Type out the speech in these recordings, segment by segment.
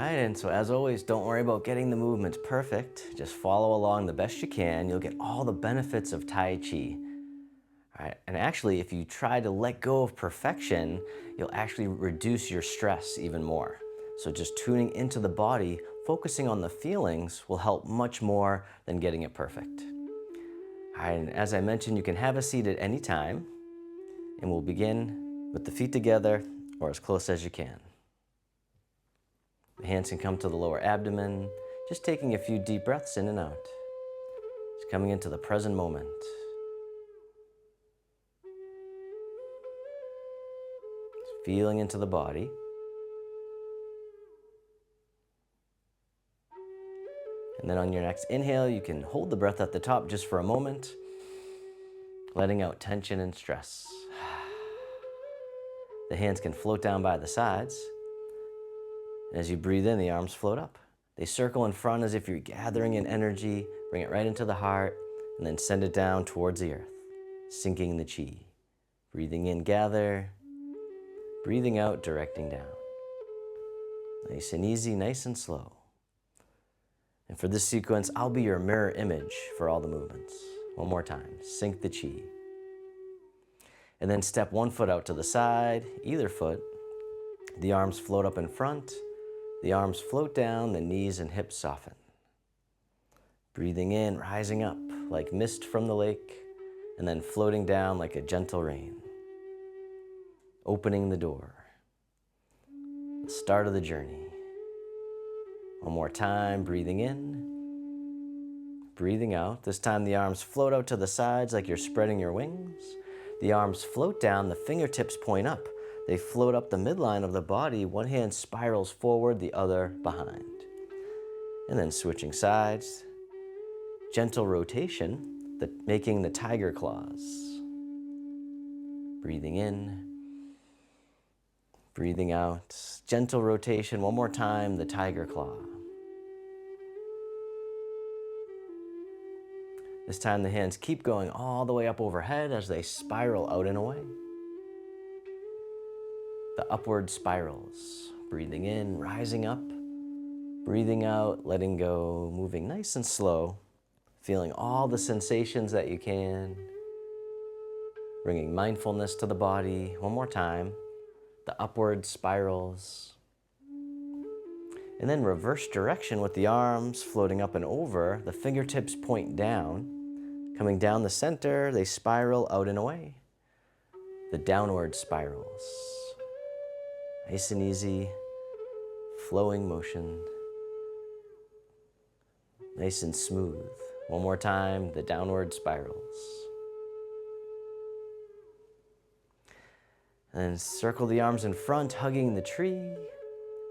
right, and so as always, don't worry about getting the movements perfect. Just follow along the best you can. You'll get all the benefits of Tai Chi. All right, and actually, if you try to let go of perfection, you'll actually reduce your stress even more. So just tuning into the body, focusing on the feelings will help much more than getting it perfect. All right, and as I mentioned, you can have a seat at any time, and we'll begin with the feet together or as close as you can. The hands can come to the lower abdomen, just taking a few deep breaths in and out. Just coming into the present moment. Just feeling into the body. And then on your next inhale, you can hold the breath at the top just for a moment, letting out tension and stress. The hands can float down by the sides. As you breathe in, the arms float up. They circle in front as if you're gathering in energy, bring it right into the heart, and then send it down towards the earth, sinking the chi. Breathing in, gather. Breathing out, directing down. Nice and easy, nice and slow. And for this sequence, I'll be your mirror image for all the movements. One more time, sink the chi. And then step one foot out to the side, either foot. The arms float up in front. The arms float down, the knees and hips soften. Breathing in, rising up like mist from the lake, and then floating down like a gentle rain. Opening the door. The start of the journey. One more time, breathing in, breathing out. This time the arms float out to the sides like you're spreading your wings. The arms float down, the fingertips point up. They float up the midline of the body. One hand spirals forward, the other behind. And then switching sides. Gentle rotation, making the tiger claws. Breathing in, breathing out. Gentle rotation, one more time, the tiger claw. This time the hands keep going all the way up overhead as they spiral out and away. The upward spirals. Breathing in, rising up. Breathing out, letting go, moving nice and slow. Feeling all the sensations that you can. Bringing mindfulness to the body. One more time. The upward spirals. And then reverse direction with the arms floating up and over. The fingertips point down. Coming down the center, they spiral out and away. The downward spirals. Nice and easy, flowing motion. Nice and smooth. One more time, the downward spirals. And then circle the arms in front, hugging the tree.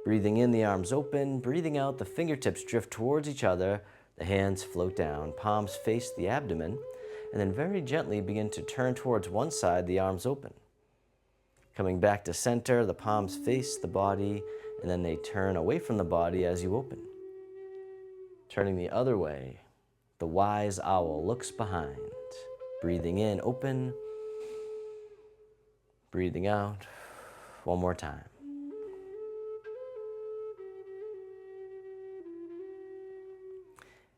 Breathing in, the arms open. Breathing out, the fingertips drift towards each other. The hands float down, palms face the abdomen, and then very gently begin to turn towards one side, the arms open. Coming back to center, the palms face the body, and then they turn away from the body as you open. Turning the other way, the wise owl looks behind. Breathing in, open. Breathing out, one more time.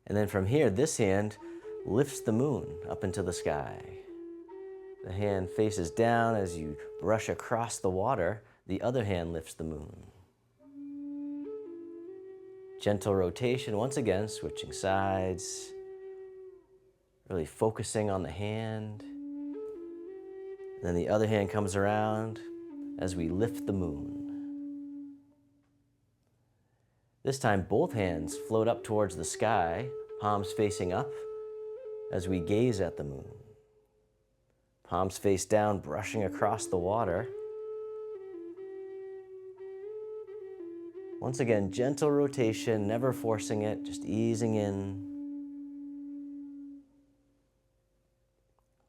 And then from here, this hand lifts the moon up into the sky. The hand faces down as you brush across the water. The other hand lifts the moon. Gentle rotation, once again, switching sides. Really focusing on the hand. And then the other hand comes around as we lift the moon. This time, both hands float up towards the sky, palms facing up as we gaze at the moon. Palms face down, brushing across the water. Once again, gentle rotation, never forcing it, just easing in.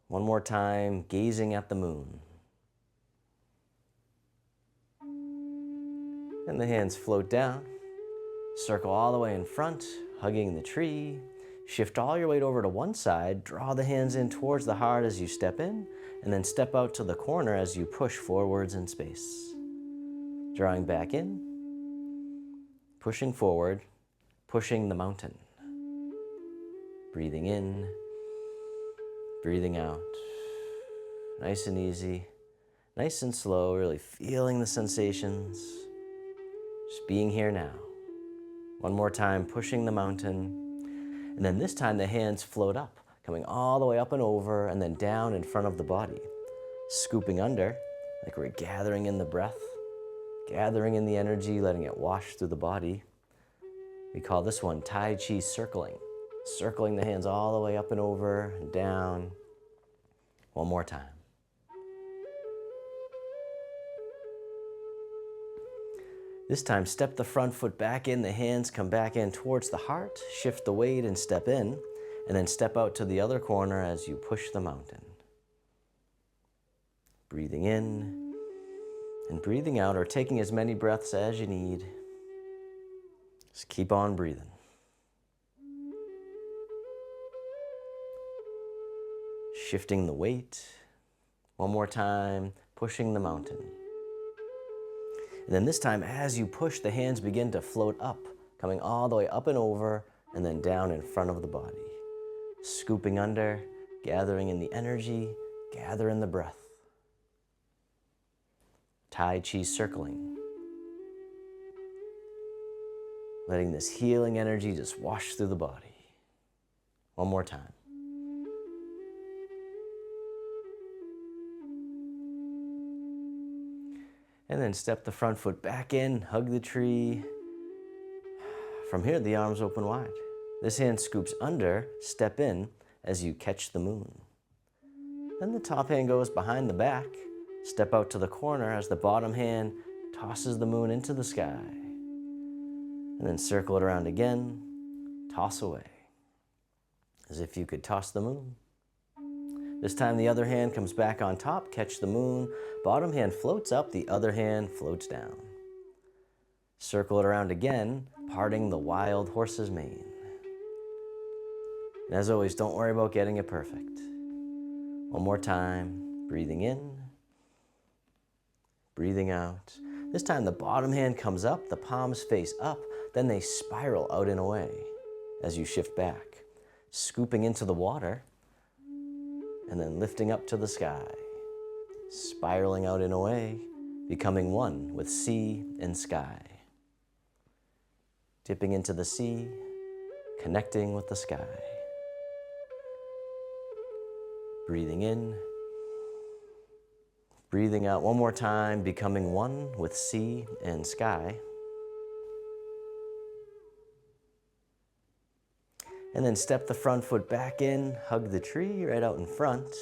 One more time, gazing at the moon. And the hands float down. Circle all the way in front, hugging the tree. Shift all your weight over to one side. Draw the hands in towards the heart as you step in, and then step out to the corner as you push forwards in space. Drawing back in. pushing forward, pushing the mountain. Breathing in, breathing out. Nice and easy, nice and slow, really feeling the sensations. Just being here now. One more time, pushing the mountain. And then this time the hands float up, coming all the way up and over and then down in front of the body. Scooping under, like we're gathering in the breath, gathering in the energy, letting it wash through the body. We call this one Tai Chi circling. Circling the hands all the way up and over and down. One more time. This time, step the front foot back in, the hands come back in towards the heart, shift the weight and step in, and then step out to the other corner as you push the mountain. Breathing in and breathing out, or taking as many breaths as you need. Just keep on breathing. Shifting the weight. One more time, pushing the mountain. And then this time, as you push, the hands begin to float up, coming all the way up and over, and then down in front of the body. Scooping under, gathering in the energy, gathering the breath. Tai Chi circling. Letting this healing energy just wash through the body. One more time. And then step the front foot back in, hug the tree. From here, the arms open wide. This hand scoops under, step in as you catch the moon. Then the top hand goes behind the back. Step out to the corner as the bottom hand tosses the moon into the sky. And then circle it around again, toss away. As if you could toss the moon. This time the other hand comes back on top, catch the moon. Bottom hand floats up, the other hand floats down. Circle it around again, parting the wild horse's mane. And as always, don't worry about getting it perfect. One more time, breathing in, breathing out. This time the bottom hand comes up, the palms face up, then they spiral out and away as you shift back, scooping into the water, and then lifting up to the sky, spiraling out and away, becoming one with sea and sky. Dipping into the sea, connecting with the sky. Breathing in, breathing out one more time, becoming one with sea and sky. And then step the front foot back in, hug the tree right out in front.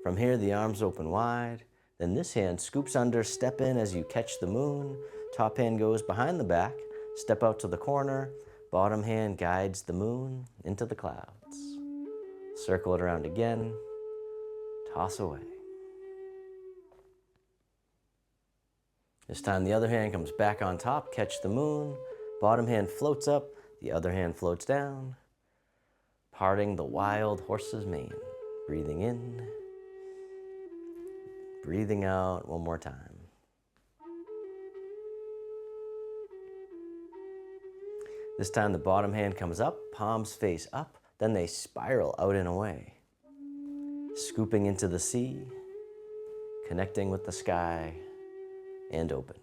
From here, the arms open wide. Then this hand scoops under, step in as you catch the moon. Top hand goes behind the back, step out to the corner. Bottom hand guides the moon into the clouds. Circle it around again, toss away. This time the other hand comes back on top, catch the moon. Bottom hand floats up, the other hand floats down. Parting the wild horse's mane. Breathing in, breathing out one more time. This time the bottom hand comes up, palms face up, then they spiral out and away. Scooping into the sea, connecting with the sky, and open.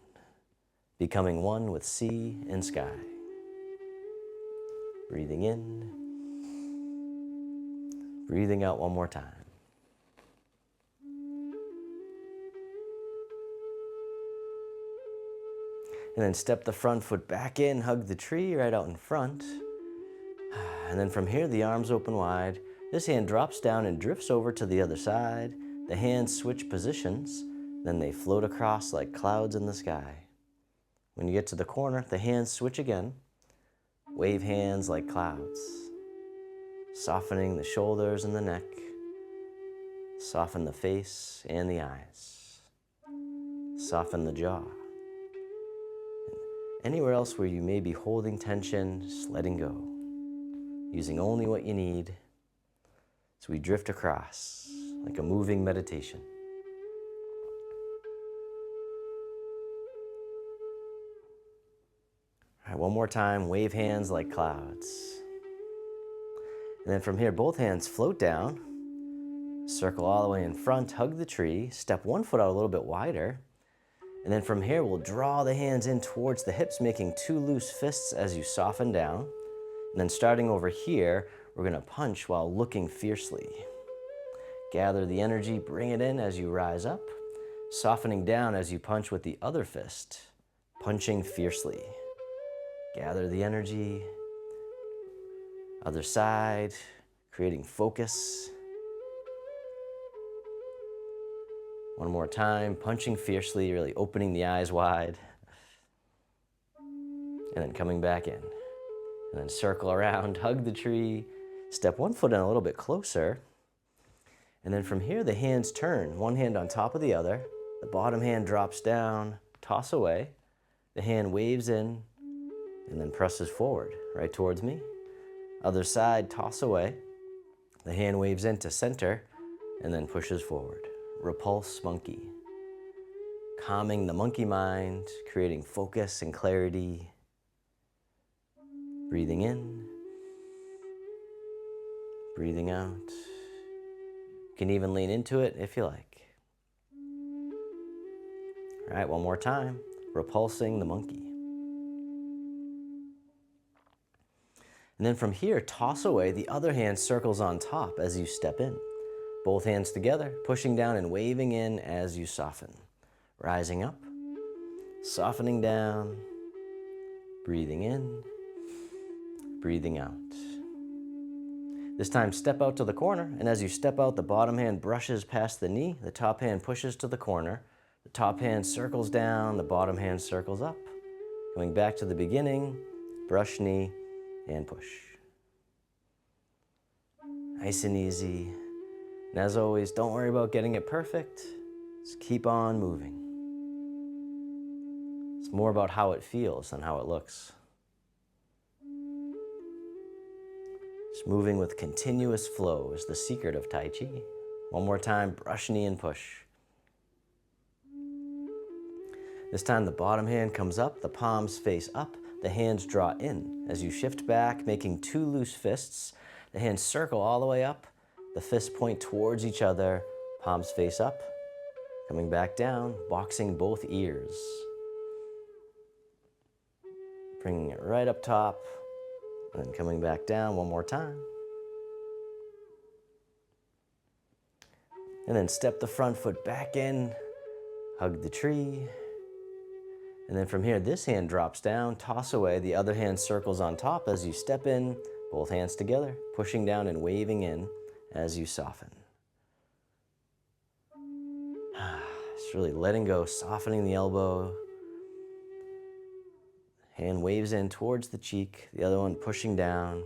Becoming one with sea and sky. Breathing in, breathing out one more time. And then step the front foot back in, hug the tree right out in front. And then from here, the arms open wide. This hand drops down and drifts over to the other side. The hands switch positions, then they float across like clouds in the sky. When you get to the corner, the hands switch again. Wave hands like clouds. Softening the shoulders and the neck. Soften the face and the eyes. Soften the jaw. Anywhere else where you may be holding tension, just letting go. Using only what you need as we drift across like a moving meditation. All right, one more time, wave hands like clouds. And then from here, both hands float down, circle all the way in front, hug the tree, step one foot out a little bit wider. And then from here, we'll draw the hands in towards the hips, making two loose fists as you soften down. And then starting over here, we're gonna punch while looking fiercely. Gather the energy, bring it in as you rise up, softening down as you punch with the other fist, punching fiercely. Gather the energy, other side, creating focus. One more time, punching fiercely, really opening the eyes wide. And then coming back in. And then circle around, hug the tree, step one foot in a little bit closer. And then from here, the hands turn, one hand on top of the other. The bottom hand drops down, toss away. The hand waves in and then presses forward, right towards me. Other side, toss away. The hand waves into center and then pushes forward. Repulse monkey. Calming the monkey mind, creating focus and clarity. Breathing in, breathing out. You can even lean into it if you like. All right, one more time. Repulsing the monkey. And then from here, toss away. The other hand circles on top as you step in. Both hands together, pushing down and waving in as you soften. Rising up, softening down, breathing in, breathing out. This time, step out to the corner, and as you step out, the bottom hand brushes past the knee, the top hand pushes to the corner, the top hand circles down, the bottom hand circles up. Going back to the beginning, brush knee and push. Nice and easy. And as always, don't worry about getting it perfect. Just keep on moving. It's more about how it feels than how it looks. Just moving with continuous flow is the secret of Tai Chi. One more time, brush knee and push. This time the bottom hand comes up, the palms face up, the hands draw in. As you shift back, making two loose fists, the hands circle all the way up, the fists point towards each other, palms face up, coming back down, boxing both ears. Bringing it right up top, and then coming back down one more time. And then step the front foot back in, hug the tree. And then from here, this hand drops down, toss away, the other hand circles on top as you step in, both hands together, pushing down and waving in as you soften. Just really letting go, softening the elbow. Hand waves in towards the cheek, the other one pushing down.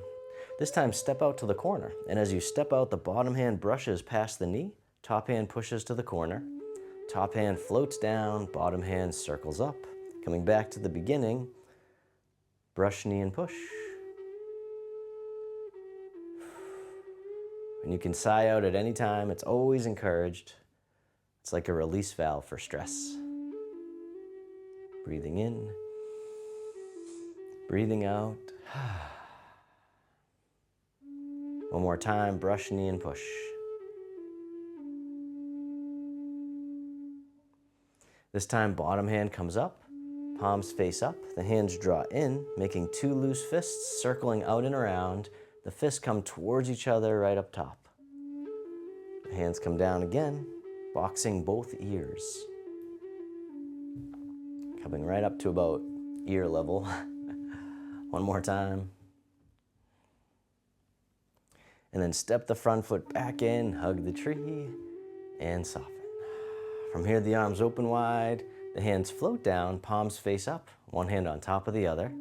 This time, step out to the corner. And as you step out, the bottom hand brushes past the knee, top hand pushes to the corner, top hand floats down, bottom hand circles up. Coming back to the beginning, brush knee and push. And you can sigh out at any time. It's always encouraged. It's like a release valve for stress. Breathing in, breathing out. One more time, brush knee and push. This time, bottom hand comes up, palms face up, the hands draw in, making two loose fists, circling out and around. The fists come towards each other right up top. The hands come down again, boxing both ears. Coming right up to about ear level. One more time. And then step the front foot back in, hug the tree, and soften. From here, the arms open wide, the hands float down, palms face up, one hand on top of the other.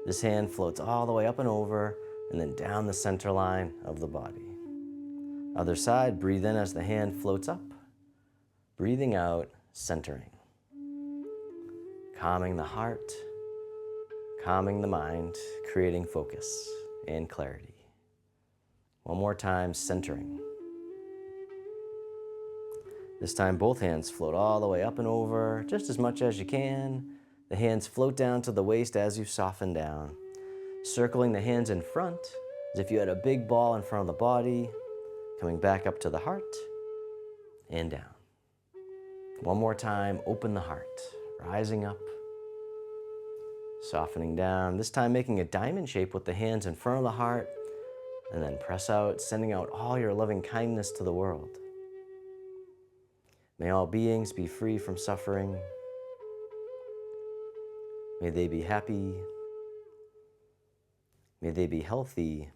This hand floats all the way up and over, and then down the center line of the body. Other side, breathe in as the hand floats up. Breathing out, centering. Calming the heart, calming the mind, creating focus and clarity. One more time, centering. This time, both hands float all the way up and over, just as much as you can. The hands float down to the waist as you soften down, circling the hands in front as if you had a big ball in front of the body, coming back up to the heart and down. One more time, open the heart, rising up, softening down, this time making a diamond shape with the hands in front of the heart, and then press out, sending out all your loving kindness to the world. May all beings be free from suffering. May they be happy. May they be healthy.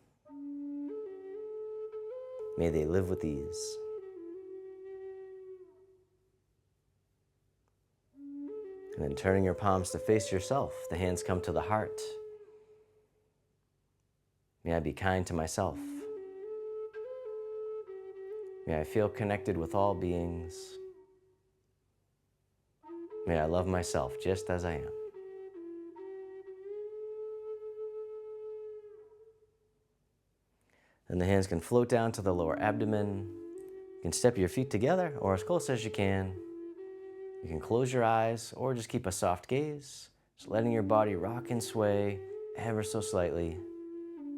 May they live with ease. And then turning your palms to face yourself, the hands come to the heart. May I be kind to myself. May I feel connected with all beings. May I love myself just as I am. And the hands can float down to the lower abdomen. You can step your feet together or as close as you can. You can close your eyes or just keep a soft gaze, just letting your body rock and sway ever so slightly,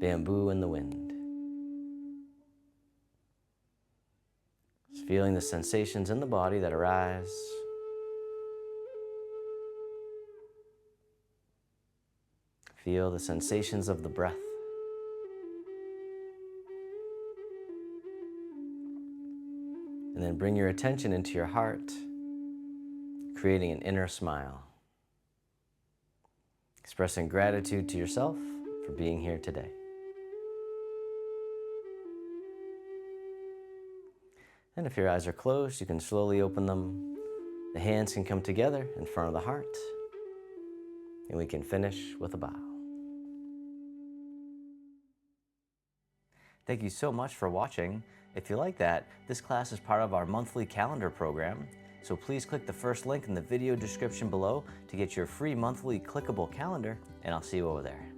bamboo in the wind. Just feeling the sensations in the body that arise. Feel the sensations of the breath. And then bring your attention into your heart, creating an inner smile. Expressing gratitude to yourself for being here today. And if your eyes are closed, you can slowly open them. The hands can come together in front of the heart. And we can finish with a bow. Thank you so much for watching. If you like that, this class is part of our monthly calendar program. So please click the first link in the video description below to get your free monthly clickable calendar, and I'll see you over there.